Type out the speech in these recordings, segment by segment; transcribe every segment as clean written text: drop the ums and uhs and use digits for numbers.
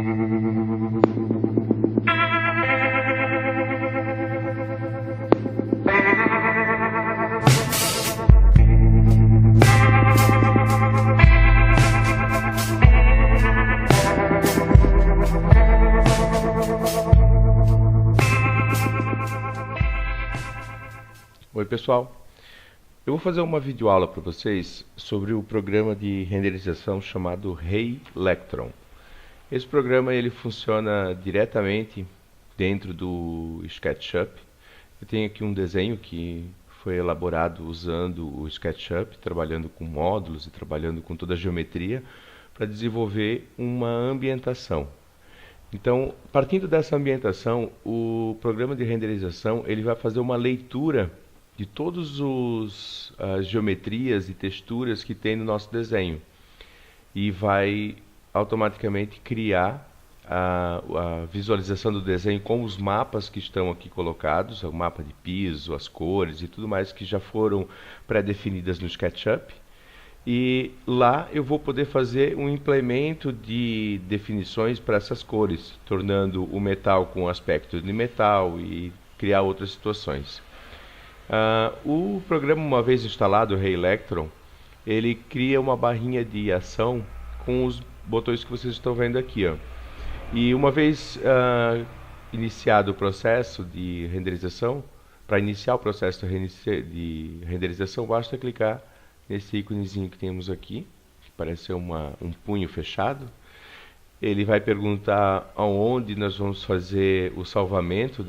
Oi pessoal, eu vou fazer uma videoaula para vocês sobre o programa de renderização chamado Ray Electron. Esse programa ele funciona diretamente dentro do SketchUp. Eu tenho aqui um desenho que foi elaborado usando o SketchUp, trabalhando com módulos e trabalhando com toda a geometria para desenvolver uma ambientação. Então, partindo dessa ambientação, o programa de renderização ele vai fazer uma leitura de todas as geometrias e texturas que tem no nosso desenho e vai automaticamente criar a visualização do desenho com os mapas que estão aqui colocados, o mapa de piso, as cores e tudo mais que já foram pré-definidas no SketchUp. E lá eu vou poder fazer um implemento de definições para essas cores, tornando o metal com aspecto de metal e criar outras situações. O programa, uma vez instalado, o Ray Electron, ele cria uma barrinha de ação com os botões que vocês estão vendo aqui, ó. E uma vez iniciado o processo de renderização, para iniciar o processo de renderização, basta clicar nesse íconezinho que temos aqui, que parece ser um punho fechado. Ele vai perguntar aonde nós vamos fazer o salvamento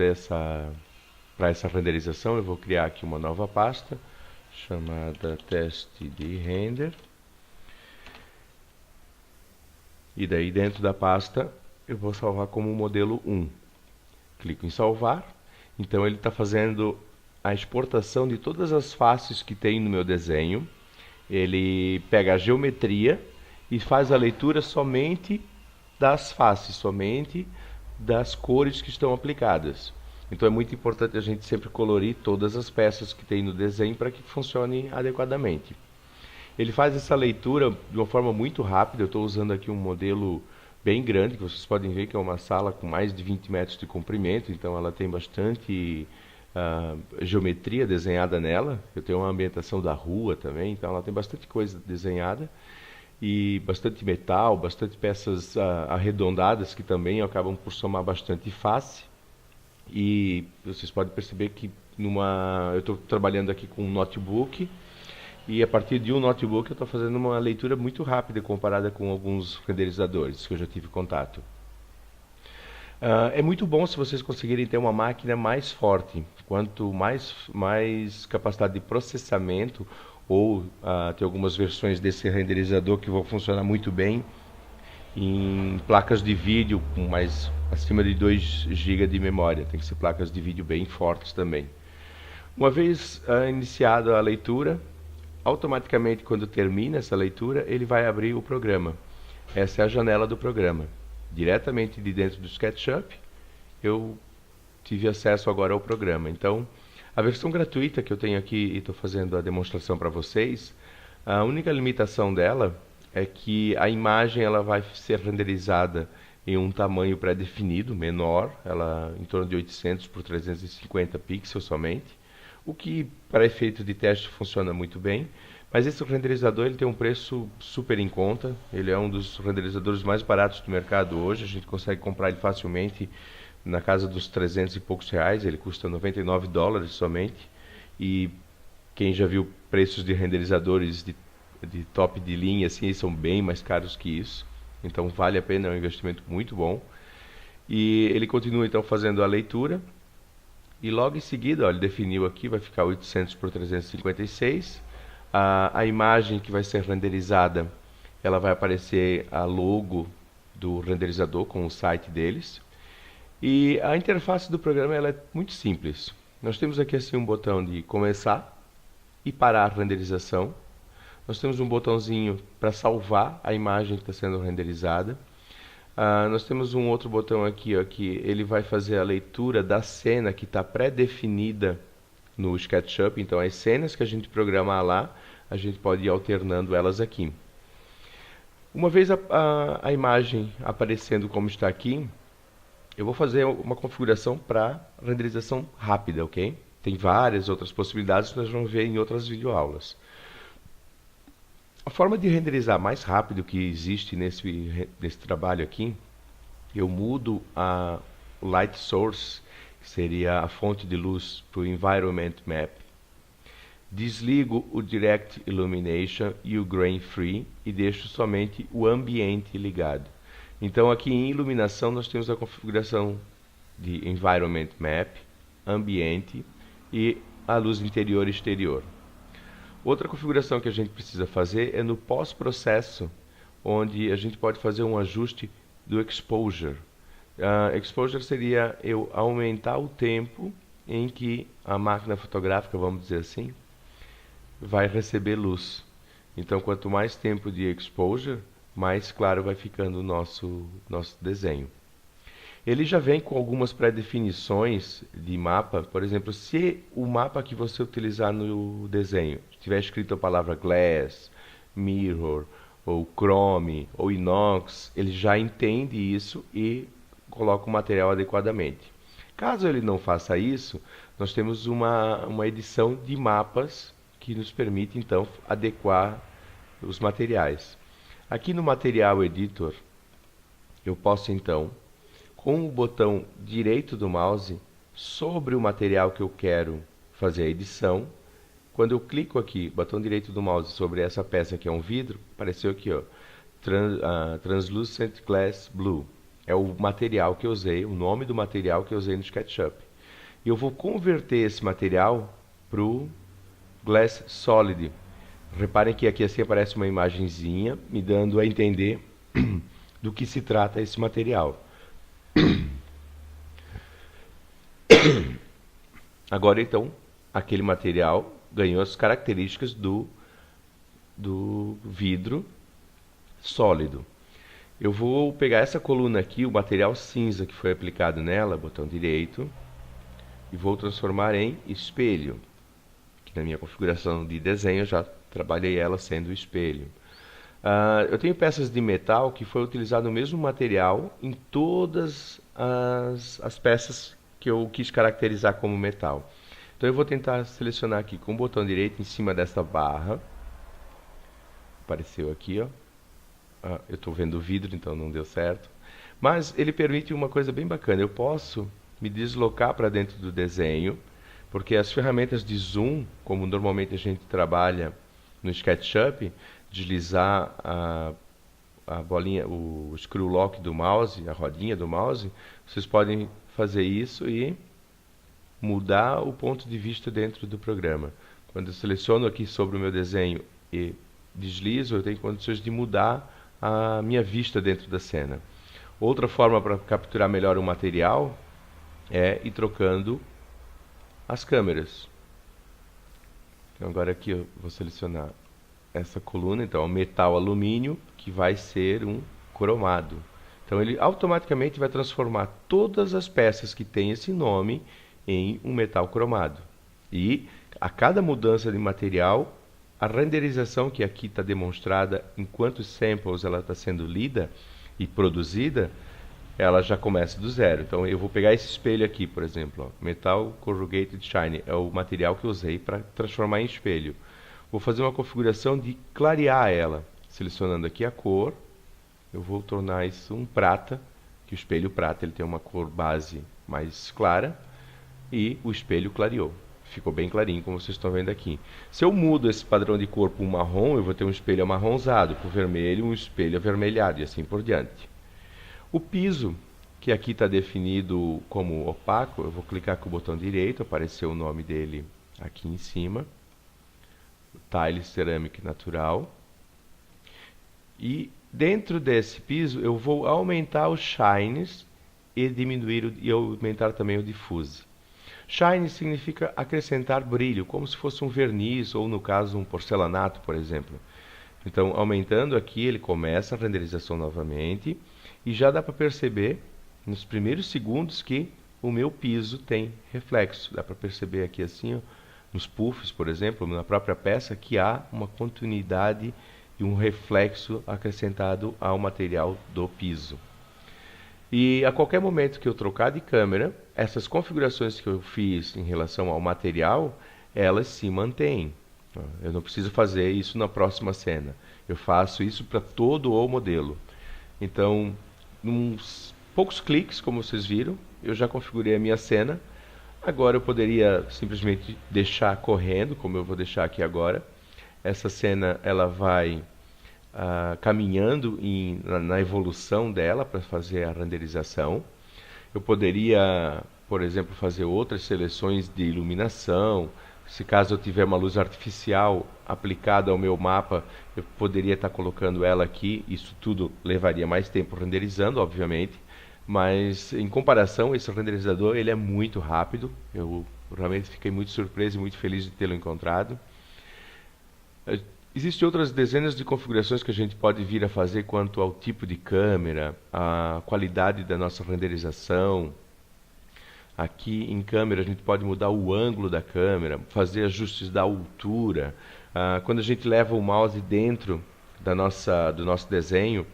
para essa renderização. Eu vou criar aqui uma nova pasta chamada teste de render. E daí dentro da pasta eu vou salvar como modelo 1. Clico em salvar. Então ele está fazendo a exportação de todas as faces que tem no meu desenho. Ele pega a geometria e faz a leitura somente das faces, somente das cores que estão aplicadas. Então é muito importante a gente sempre colorir todas as peças que tem no desenho para que funcione adequadamente. Ele faz essa leitura de uma forma muito rápida. Eu estou usando aqui um modelo bem grande, que vocês podem ver que é uma sala com mais de 20 metros de comprimento, então ela tem bastante geometria desenhada nela. Eu tenho uma ambientação da rua também, então ela tem bastante coisa desenhada e bastante metal, bastante peças arredondadas que também acabam por somar bastante face. E vocês podem perceber que eu estou trabalhando aqui com um notebook e a partir de um notebook eu estou fazendo uma leitura muito rápida comparada com alguns renderizadores que eu já tive contato. É muito bom se vocês conseguirem ter uma máquina mais forte. Quanto mais capacidade de processamento ou tem algumas versões desse renderizador que vão funcionar muito bem em placas de vídeo com acima de 2 GB de memória. Tem que ser placas de vídeo bem fortes também. Uma vez iniciada a leitura, automaticamente quando termina essa leitura, ele vai abrir o programa. Essa é a janela do programa. Diretamente de dentro do SketchUp, eu tive acesso agora ao programa. Então, a versão gratuita que eu tenho aqui e estou fazendo a demonstração para vocês, a única limitação dela é que a imagem ela vai ser renderizada em um tamanho pré-definido, menor, ela em torno de 800 por 350 pixels somente, o que para efeito de teste funciona muito bem, mas esse renderizador ele tem um preço super em conta. Ele é um dos renderizadores mais baratos do mercado hoje, a gente consegue comprar ele facilmente na casa dos 300 e poucos reais, ele custa $99 somente, e quem já viu preços de renderizadores de top de linha, assim, eles são bem mais caros que isso, então vale a pena, é um investimento muito bom. E ele continua então fazendo a leitura, e logo em seguida, ó, ele definiu aqui, vai ficar 800 por 356, a imagem que vai ser renderizada, ela vai aparecer a logo do renderizador com o site deles, e a interface do programa ela é muito simples. Nós temos aqui assim um botão de começar e parar a renderização. Nós temos um botãozinho para salvar a imagem que está sendo renderizada. Nós temos um outro botão aqui, ó, que ele vai fazer a leitura da cena que está pré-definida no SketchUp. Então, as cenas que a gente programar lá, a gente pode ir alternando elas aqui. Uma vez a imagem aparecendo como está aqui, eu vou fazer uma configuração para renderização rápida, ok? Tem várias outras possibilidades que nós vamos ver em outras videoaulas. A forma de renderizar mais rápido que existe nesse trabalho aqui, eu mudo o Light Source, que seria a fonte de luz, para o Environment Map. Desligo o Direct Illumination e o Grain Free e deixo somente o ambiente ligado. Então aqui em iluminação nós temos a configuração de Environment Map, ambiente e a luz interior e exterior. Outra configuração que a gente precisa fazer é no pós-processo, onde a gente pode fazer um ajuste do Exposure. Exposure seria eu aumentar o tempo em que a máquina fotográfica, vamos dizer assim, vai receber luz. Então, quanto mais tempo de exposure, mais claro vai ficando o nosso desenho. Ele já vem com algumas pré-definições de mapa. Por exemplo, se o mapa que você utilizar no desenho tiver escrito a palavra glass, mirror, ou chrome, ou inox, ele já entende isso e coloca o material adequadamente. Caso ele não faça isso, nós temos uma edição de mapas que nos permite, então, adequar os materiais. Aqui no Material Editor, eu posso, então, com o botão direito do mouse, sobre o material que eu quero fazer a edição, quando eu clico aqui, botão direito do mouse, sobre essa peça que é um vidro, apareceu aqui, ó, Translucent Glass Blue. É o material que eu usei, o nome do material que eu usei no SketchUp. E eu vou converter esse material para o Glass Solid. Reparem que aqui assim aparece uma imagenzinha, me dando a entender do que se trata esse material. Agora então, aquele material ganhou as características do vidro sólido. Eu vou pegar essa coluna aqui, o material cinza que foi aplicado nela, botão direito, e vou transformar em espelho. Na minha configuração de desenho, eu já trabalhei ela sendo espelho. Eu tenho peças de metal que foi utilizado o mesmo material em todas as peças que eu quis caracterizar como metal. Então eu vou tentar selecionar aqui com o botão direito em cima dessa barra. Apareceu aqui, ó. Eu estou vendo o vidro, então não deu certo. Mas ele permite uma coisa bem bacana. Eu posso me deslocar para dentro do desenho, porque as ferramentas de zoom, como normalmente a gente trabalha no SketchUp, deslizar a bolinha, o screw lock do mouse, a rodinha do mouse, vocês podem fazer isso e mudar o ponto de vista dentro do programa. Quando eu seleciono aqui sobre o meu desenho e deslizo, eu tenho condições de mudar a minha vista dentro da cena. Outra forma para capturar melhor o material é ir trocando as câmeras. Então agora aqui eu vou selecionar essa coluna, então o metal alumínio, que vai ser um cromado. Então ele automaticamente vai transformar todas as peças que têm esse nome em um metal cromado. E a cada mudança de material, a renderização que aqui está demonstrada enquanto samples ela está sendo lida e produzida, ela já começa do zero. Então eu vou pegar esse espelho aqui, por exemplo, ó, Metal Corrugated Shine, é o material que eu usei para transformar em espelho. Vou fazer uma configuração de clarear ela, selecionando aqui a cor. Eu vou tornar isso um prata, que o espelho prata ele tem uma cor base mais clara, e o espelho clareou. Ficou bem clarinho, como vocês estão vendo aqui. Se eu mudo esse padrão de cor para um marrom, eu vou ter um espelho amarronzado, para o vermelho um espelho avermelhado, e assim por diante. O piso, que aqui está definido como opaco, eu vou clicar com o botão direito, apareceu o nome dele aqui em cima. Tile Ceramic Natural. E dentro desse piso eu vou aumentar os shines e diminuir e aumentar também o diffuse. Shine significa acrescentar brilho, como se fosse um verniz ou no caso um porcelanato, por exemplo. Então, aumentando aqui, ele começa a renderização novamente e já dá para perceber nos primeiros segundos que o meu piso tem reflexo. Dá para perceber aqui assim, ó, nos puffs, por exemplo, na própria peça, que há uma continuidade e um reflexo acrescentado ao material do piso. E a qualquer momento que eu trocar de câmera, essas configurações que eu fiz em relação ao material, elas se mantêm. Eu não preciso fazer isso na próxima cena. Eu faço isso para todo o modelo. Então, uns poucos cliques, como vocês viram, eu já configurei a minha cena. Agora eu poderia simplesmente deixar correndo, como eu vou deixar aqui agora. Essa cena ela vai caminhando na evolução dela para fazer a renderização. Eu poderia, por exemplo, fazer outras seleções de iluminação. Se caso eu tiver uma luz artificial aplicada ao meu mapa, eu poderia estar colocando ela aqui. Isso tudo levaria mais tempo renderizando, obviamente. Mas em comparação, esse renderizador ele é muito rápido. Eu realmente fiquei muito surpreso e muito feliz de tê-lo encontrado. Existem outras dezenas de configurações que a gente pode vir a fazer quanto ao tipo de câmera, a qualidade da nossa renderização. Aqui em câmera a gente pode mudar o ângulo da câmera, fazer ajustes da altura. Quando a gente leva o mouse dentro do nosso desenho,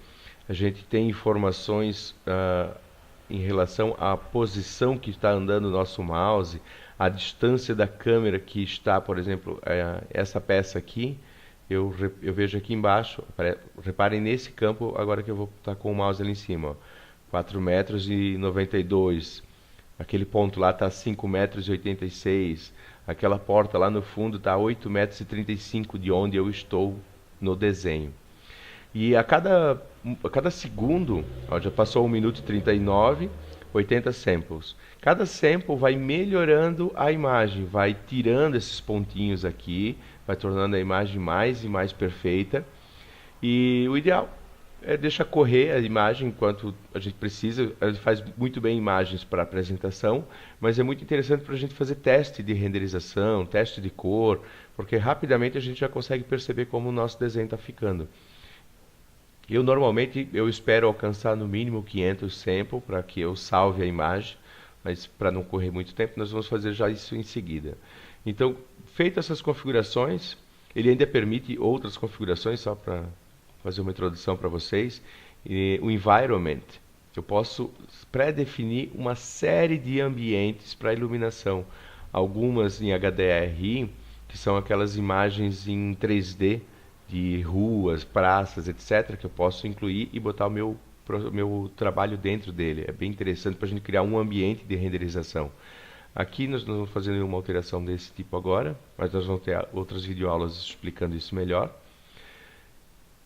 a gente tem informações em relação à posição que está andando o nosso mouse, a distância da câmera que está, por exemplo, essa peça aqui. Eu vejo aqui embaixo, reparem nesse campo, agora que eu vou estar com o mouse ali em cima, ó, 4 metros e 92, aquele ponto lá está 5 metros e 86, aquela porta lá no fundo está 8 metros e 35 de onde eu estou no desenho. E a cada segundo, ó, já passou 1 minuto e 39, 80 samples. Cada sample vai melhorando a imagem, vai tirando esses pontinhos aqui, vai tornando a imagem mais e mais perfeita. E o ideal é deixar correr a imagem enquanto a gente precisa. A gente faz muito bem imagens para apresentação, mas é muito interessante para a gente fazer teste de renderização, teste de cor, porque rapidamente a gente já consegue perceber como o nosso desenho está ficando. Normalmente eu espero alcançar no mínimo 500 samples para que eu salve a imagem, mas para não correr muito tempo nós vamos fazer já isso em seguida. Então, feitas essas configurações, ele ainda permite outras configurações, só para fazer uma introdução para vocês. O environment, eu posso pré-definir uma série de ambientes para iluminação, algumas em HDRI, que são aquelas imagens em 3D, de ruas, praças, etc., que eu posso incluir e botar o meu trabalho dentro dele. É bem interessante para a gente criar um ambiente de renderização. Aqui nós não vamos fazer nenhuma alteração desse tipo agora, mas nós vamos ter outras videoaulas explicando isso melhor.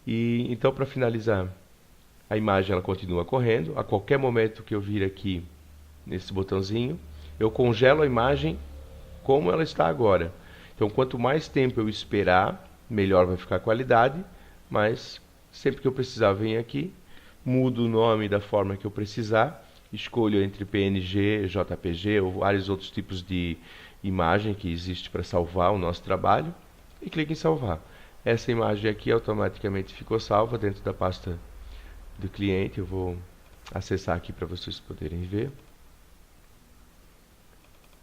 E então, para finalizar, a imagem ela continua correndo. A qualquer momento que eu vir aqui nesse botãozinho, eu congelo a imagem como ela está agora. Então, quanto mais tempo eu esperar, melhor vai ficar a qualidade, mas sempre que eu precisar, venho aqui, mudo o nome da forma que eu precisar, escolho entre PNG, JPG ou vários outros tipos de imagem que existe para salvar o nosso trabalho e clico em salvar. Essa imagem aqui automaticamente ficou salva dentro da pasta do cliente. Eu vou acessar aqui para vocês poderem ver.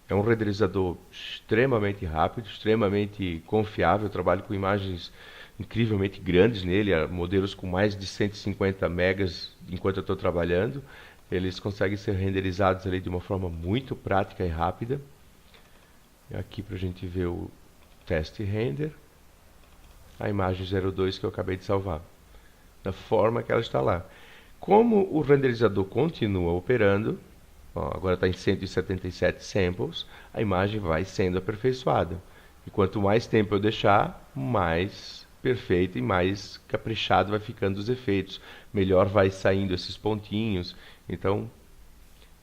É um renderizador extremamente rápido, extremamente confiável. Eu trabalho com imagens incrivelmente grandes nele, modelos com mais de 150 megas enquanto eu estou trabalhando. Eles conseguem ser renderizados ali de uma forma muito prática e rápida. Aqui para a gente ver o teste render. A imagem 02 que eu acabei de salvar, da forma que ela está lá. Como o renderizador continua operando, agora está em 177 samples, a imagem vai sendo aperfeiçoada. E quanto mais tempo eu deixar, mais perfeito e mais caprichado vai ficando os efeitos. Melhor vai saindo esses pontinhos. Então,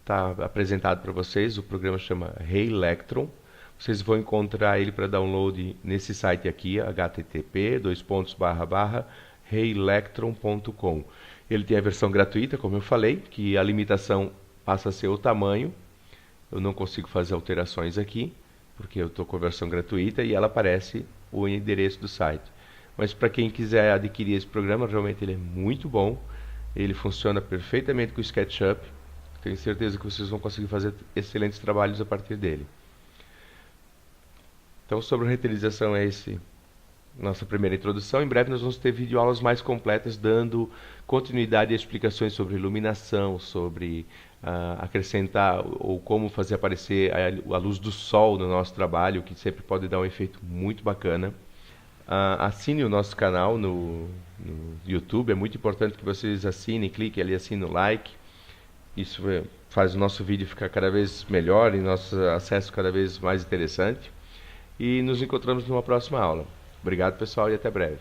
está apresentado para vocês, o programa chama Reilectron. Vocês vão encontrar ele para download nesse site aqui, http://reilectron.com. Ele tem a versão gratuita, como eu falei, que a limitação passa a ser o tamanho. Eu não consigo fazer alterações aqui, porque eu estou com a versão gratuita e ela aparece o endereço do site. Mas para quem quiser adquirir esse programa, realmente ele é muito bom. Ele funciona perfeitamente com o SketchUp. Tenho certeza que vocês vão conseguir fazer excelentes trabalhos a partir dele. Então, sobre a renderização é nossa primeira introdução. Em breve nós vamos ter videoaulas mais completas, dando continuidade e explicações sobre iluminação, sobre acrescentar ou como fazer aparecer a luz do sol no nosso trabalho, que sempre pode dar um efeito muito bacana. Assine o nosso canal no YouTube, é muito importante que vocês assinem, cliquem ali, assinem o like. Isso faz o nosso vídeo ficar cada vez melhor e nosso acesso cada vez mais interessante. E nos encontramos numa próxima aula. Obrigado, pessoal, e até breve.